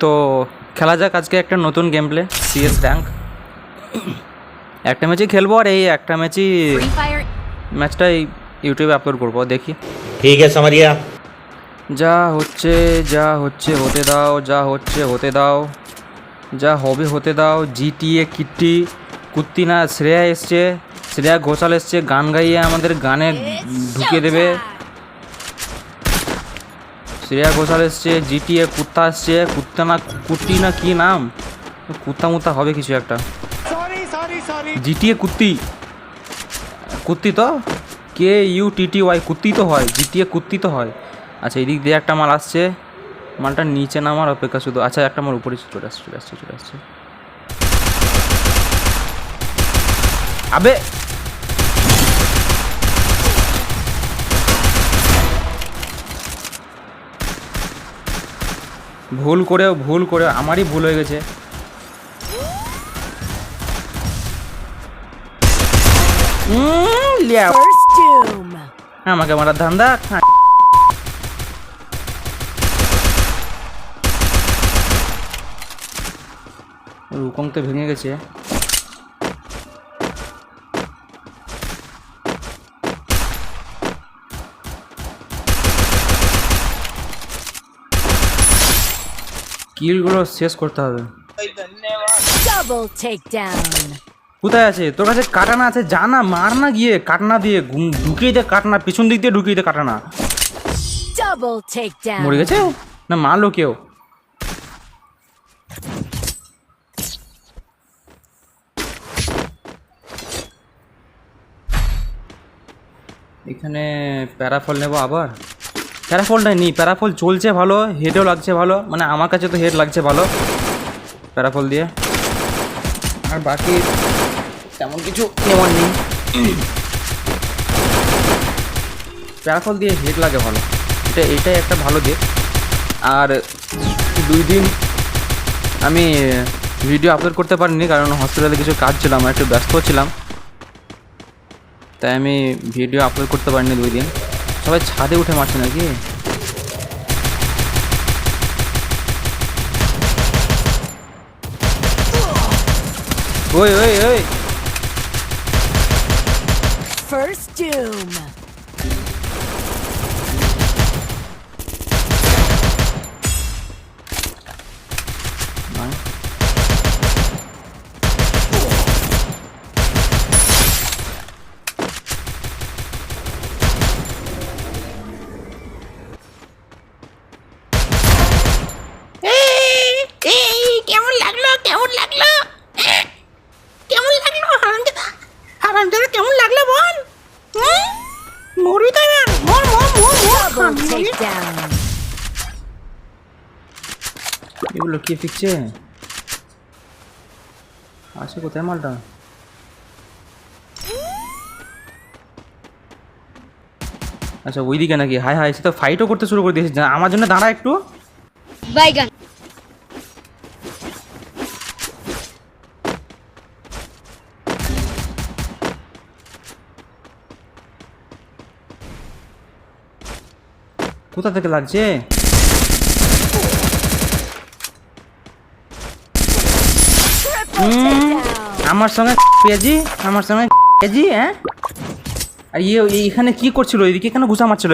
তো খেলা যাক আজকে একটা নতুন গেম প্লে সিএস র্যাঙ্ক। একটা ম্যাচই খেলবো আর এই একটা ম্যাচই ম্যাচটাই ইউটিউবে আপলোড করবো, দেখি। ठीक है समझ गया। যা হচ্ছে হতে দাও, যা হচ্ছে হতে দাও, যা হবে হতে দাও। জিটিএ কিট্টি কুত্তি না শ্রেয়া এসছে, শ্রেয়া ঘোষাল এসছে, গান গাইয়ে আমাদের গানে ঢুকিয়ে দেবে। শ্রেয়া ঘোষাল এসছে, জিটিএ কুত্তা এসছে, কুত্তা না কুত্তি না কি নাম, কুত্তা মুত্তা হবে কিছু একটা। জিটিএ কুত্তি, কুত্তি তো KUTTY কুত্তি তো হয়, জিটিএ কুত্তি তো হয়। আচ্ছা এদিক দিয়ে একটা মাল আসছে, মালটা নিচে নামার অপেক্ষা শুধু। আচ্ছা একটা মাল উপরে চলে আসছে। আবে ভুল করে আমারই ভুল হয়ে গেছে। আমাকে মারার ধান্দা। রুকং তো ভেঙে গেছে। কিলগুলো শেষ করতে হবে। কোথায় আছে তোর কাছে? কাটানা আছে, জানা মার না গিয়ে কাটনা দিয়ে ঢুকিয়ে দে, কাটনা পিছন দিক দিয়ে ঢুকিয়ে দে কাটানা। মরে গেছে না মারলো কেউ? এখানে প্যারাফল নেব আবার। প্যারাফলটাই নিই, প্যারাফল চলছে ভালো, হেডও লাগছে ভালো, মানে আমার কাছে তো হেড লাগছে ভালো প্যারাফল দিয়ে। আর বাকি তেমন কিছু নেওয়ার নেই। প্যারাফল দিয়ে হেড লাগে ভালো, এটাই একটা ভালো দিক। আর 2 দিন আমি ভিডিও আপলোড করতে পারিনি কারণ হসপিটালে কিছু কাজ ছিল, আমার একটু ব্যস্ত ছিলাম, তাই আমি ভিডিও আপলোড করতে পারিনি 2 দিন। সবাই ছাদে উঠে মারছে নাকি? ওই ওই ওই First Doom. কেমন লাগলো হারামজাদা কেমন লাগলো বল? মরি তো এবার, মর Double takedown. এগুলো কি ফিকছে? আছে কোথায় মালটা? আচ্ছা ওইদিকে নাকি? হাই সে তো ফাইটও করতে শুরু করে দিয়েছে। আমার জন্য দাঁড়া একটু। Baigan. কোথা থেকে লাগছে? Triple takedown. আমার সঙ্গে পেজি হ্যাঁ? আর এখানে কি করছিল? এদিকে কেন ঘুষা মারছিল?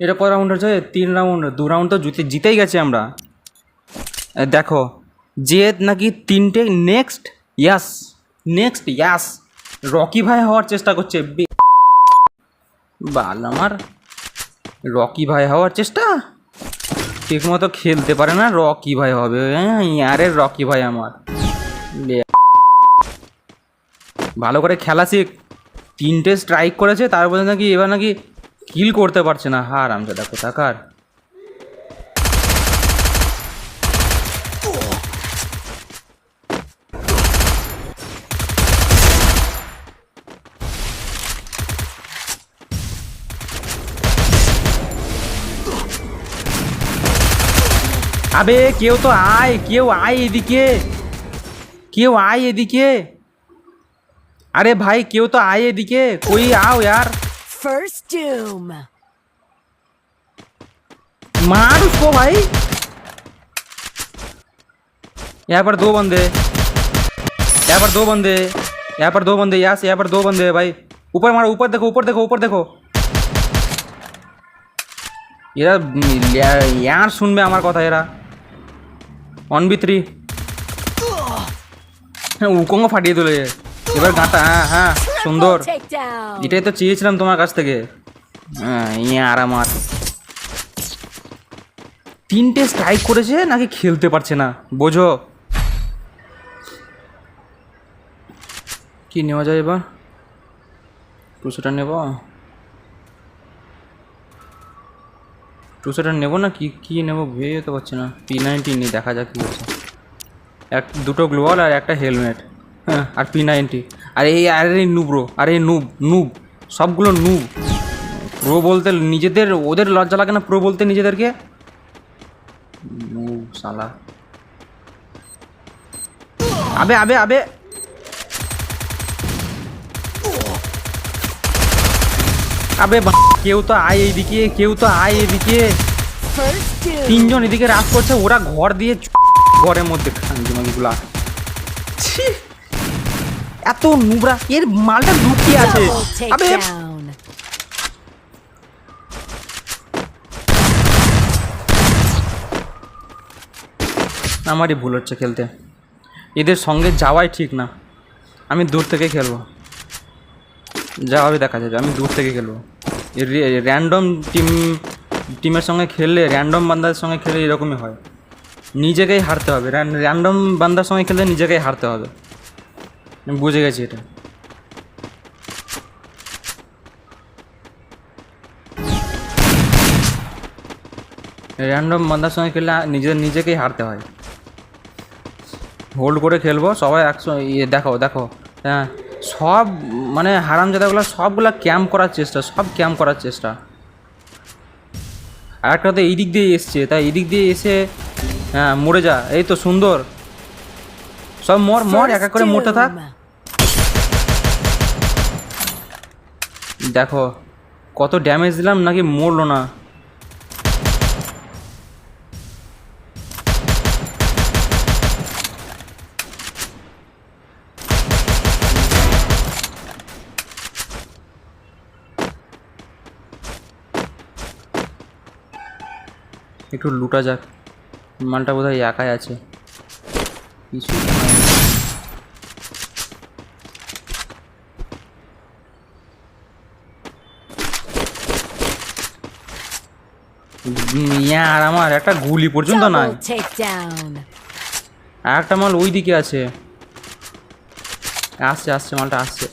এটা কয় রাউন্ড হচ্ছে? 3 রাউন্ড, 2 রাউন্ড তো জিতেই গেছে আমরা। দেখো জেদ নাকি 3টে। নেক্সট ইয়াস রকি ভাই হওয়ার চেষ্টা করছে। বাল আমার রকি ভাই হওয়ার চেষ্টা, ঠিক মতো খেলতে পারে না, রকি ভাই হবে। ইয়ারে রকি ভাই আমার ভালো করে খেলা শিখ। 3টে স্ট্রাইক করেছে, তারপরে নাকি এবার নাকি কিল করতে পারছে না। হারামজাদা কোথাকার। আবে কেউ আয় এদিকে। আরে ভাই কেউ তো আয় এদিকে, কই আও यार। First Doom. मार उसको भाई। यहाँ पर 2 बंदे, यहाँ पर 2 बंदे, यहाँ पर 2 बंदे, यहाँ से यहाँ पर 2 बंदे है भाई। ऊपर मारो, ऊपर देखो, ऊपर देखो, ऊपर देखो। এরা यार শুনবে আমার কথা এরা। 1v3 উকঙ্গ ফাটিয়ে দিল এবার গাঁটা। হ্যাঁ হ্যাঁ সুন্দর, Double takedown. এটাই তো চেয়েছিলাম তোমার কাছ থেকে। হ্যাঁ আর আমার 3টে স্ট্রাইক করেছে নাকি খেলতে পারছে না বোঝো। কি নেওয়া যায় এবার? 200টা নেব, 200টা নেবো না কি নেবো ভেবে তো পারছি না। P90 নিয়ে দেখা যাক কী হচ্ছে। দুটো গ্লোয়াল আর একটা হেলমেট, হ্যাঁ আর P90। আর এই নুব ব্রো, আর এই নুব সবগুলো নুব। প্রো বলতে নিজেদের, ওদের লজ্জা লাগে না প্রো বলতে নিজেদেরকে? নুব শালা। আবে আবে আবে আবে কেউ তো আয় এইদিকে, কেউ তো আয় এদিকে। First doom. 3জন এদিকে রাজ করছে, ওরা ঘর দিয়ে ঘরের মধ্যে খানগুলা। এত নুবরা, এর মালটা লুকিয়ে আছে। Double আবে takedown. আমারই ভুল হচ্ছে খেলতে, এদের সঙ্গে যাওয়াই ঠিক না। আমি দূর থেকে খেলবো, যা হবে দেখা যাবে। আমি দূর থেকে খেলবো। র্যান্ডম টিমের সঙ্গে খেললে, র্যান্ডম বান্দার সঙ্গে খেলে এরকমই হয়, নিজেকেই হারতে হবে। র্যান্ডম বান্দার সঙ্গে খেললে নিজেকেই হারতে হবে, আমি বুঝে গেছি এটা। র্যান্ডম বান্দার সঙ্গে খেললে নিজেকেই হারতে হয়। হোল্ড করে খেলবো সবাই একসঙ্গে। দেখো দেখো, হ্যাঁ সব মানে হারামজাদাগুলো সবগুলা ক্যাম্প করার চেষ্টা, সব ক্যাম্প করার চেষ্টা। আর একটা তো এই দিক দিয়ে এসছে, তাই এই দিক দিয়ে এসে হ্যাঁ মরে যা। এই তো সুন্দর, সব মর এক এক করে মরতে থাক। দেখো কত ড্যামেজ দিলাম, নাকি মরলো না। একটু লুটা যাক, মালটা বোধহয় একাই আছে, কিছু আর আমার একটা গুলি পর্যন্ত নাই। Double takedown. আর একটা মাল ওই দিকে আছে, আসছে আসছে মালটা আসছে।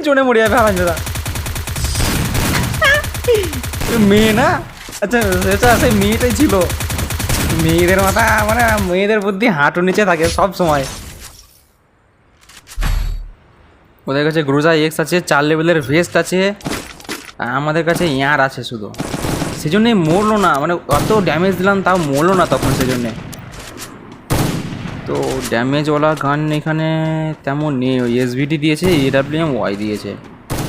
জোনে মরে যাবে আমার দাদা। মেয়ে না, আচ্ছা সেটা সেই মেয়েটাই ছিল। মেয়েদের মাথা মানে মেয়েদের বুদ্ধি হাঁটু নিচে থাকে সব সময়। ওদের কাছে গ্রোজা এক্স আছে, 4 লেভেলের ভেস্ট আছে, আমাদের কাছে ইয়ার আছে শুধু। সেজন্যই মরলো না, মানে অত ড্যামেজ দিলাম তাও মরলো না তখন, সেজন্যে। তো ড্যামেজওয়ালা গান এখানে তেমন নেই। ওই এসভিটি দিয়েছে, AWM-Y দিয়েছে।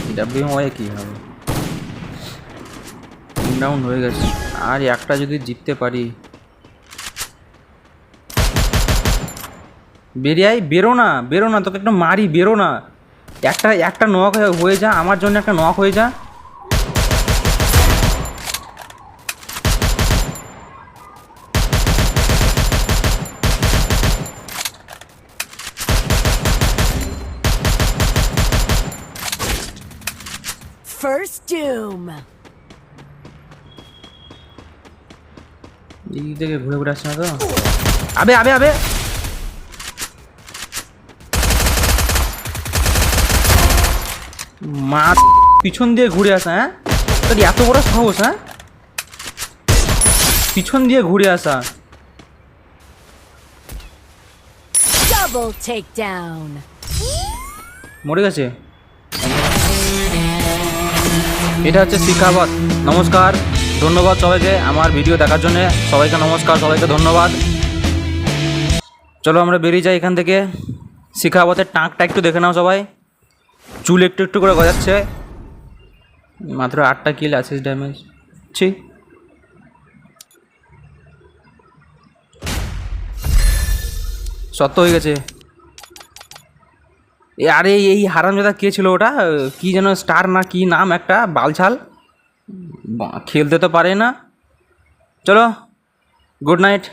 AWM-Y কী হবে? ডাউন হয়ে গেছে, আর একটা যদি জিততে পারি। বেরিয়ে আয়, বেরো না, তোকে একটা মারি, বেরো না। একটা নক হয়ে যা, আমার জন্য একটা নক হয়ে যা। First doom. এই থেকে ঘুরে ঘুরে আসছে না তো? আবে আবে আবে মা, পিছন দিয়ে ঘুরে আসা। হ্যাঁ তোর এত বড় সাহস? হ্যাঁ পিছন দিয়ে ঘুরে আসা। Double takedown. মরে গেছে। এটা হচ্ছে শিখাবত। নমস্কার। ধন্যবাদ সবাইকে আমার ভিডিও দেখার জন্য। সবাইকে নমস্কার, সবাইকে ধন্যবাদ। চলো আমরা বেরিয়ে যাই এখান থেকে। শিখাবতের টাঁকটা একটু দেখে নাও সবাই, চুল একটু একটু করে গজাচ্ছে। মাত্র 8টা কিল, অ্যাসিস্ট ড্যামেজ। ছি, সত্য হয়ে গেছে। আরে এই হারামজাদা কে ছিল ওটা, কি যেন স্টার না কি নাম একটা, বালছাল, খেলতে তো পারে না। চলো, গুড নাইট।